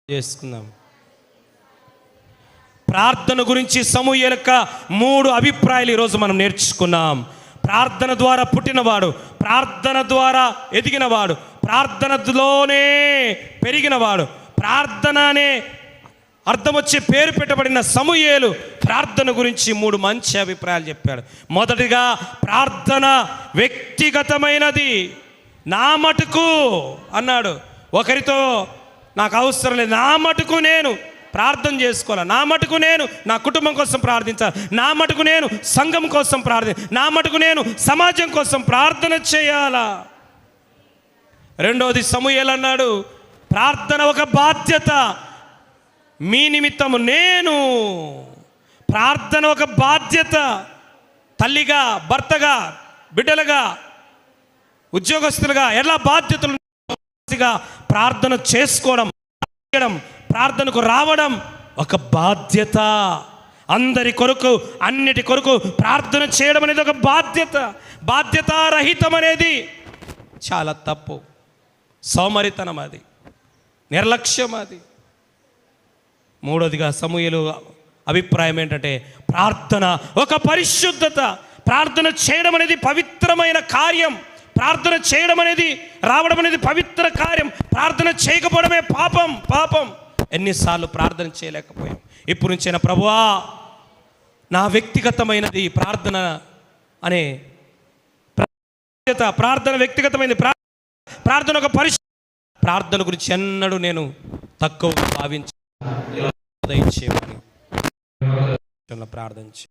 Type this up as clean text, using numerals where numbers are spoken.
చేసుకుందాం. ప్రార్థన గురించి సమూయేలు యొక్క 3 అభిప్రాయాలు ఈరోజు మనం నేర్చుకున్నాం. ప్రార్థన ద్వారా పుట్టినవాడు, ప్రార్థన ద్వారా ఎదిగినవాడు, ప్రార్థనలోనే పెరిగినవాడు, ప్రార్థన అనే అర్థం వచ్చే పేరు పెట్టబడిన సమూయేలు ప్రార్థన గురించి 3 మంచి అభిప్రాయాలు చెప్పాడు. మొదటిగా, ప్రార్థన వ్యక్తిగతమైనది. నా మటుకు అన్నాడు. ఒకరితో నాకు అవసరం లేదు, నా మటుకు నేను ప్రార్థన చేసుకోవాలి, నా మటుకు నేను నా కుటుంబం కోసం ప్రార్థించాలి, నా మటుకు నేను సంఘం కోసం నా మటుకు నేను సమాజం కోసం ప్రార్థన చేయాలా. రెండవది, సమూయేలు అన్నాడు, ప్రార్థన ఒక బాధ్యత. మీ నిమిత్తము నేను. ప్రార్థన ఒక బాధ్యత. తల్లిగా, భర్తగా, బిడ్డలుగా, ఉద్యోగస్తులుగా ఎలా బాధ్యతలు ప్రార్థన చేసుకోవడం, ప్రార్థనకు రావడం ఒక బాధ్యత. అందరి కొరకు, అన్నిటి కొరకు ప్రార్థన చేయడం అనేది ఒక బాధ్యత. బాధ్యతారహితం అనేది చాలా తప్పు, సోమరితనం, అది నిర్లక్ష్యం. అది మూడోదిగా, సమూయేలు అభిప్రాయం ఏంటంటే, ప్రార్థన ఒక పరిశుద్ధత. ప్రార్థన చేయడం అనేది పవిత్రమైన కార్యం. ప్రార్థన చేయడం అనేది, రావడం అనేది పవిత్ర కార్యం. ప్రార్థన చేయకపోవడమే పాపం. ఎన్నిసార్లు ప్రార్థన చేయలేకపోయాం. ఇప్పుడు నుంచైనా, ప్రభువా, నా వ్యక్తిగతమైనది ప్రార్థన అనే ప్రార్థన వ్యక్తిగతమైనది. ప్రార్థన ఒక ప్రార్థన గురించి ఎన్నడూ నేను తక్కువ భావించి ప్రార్థించి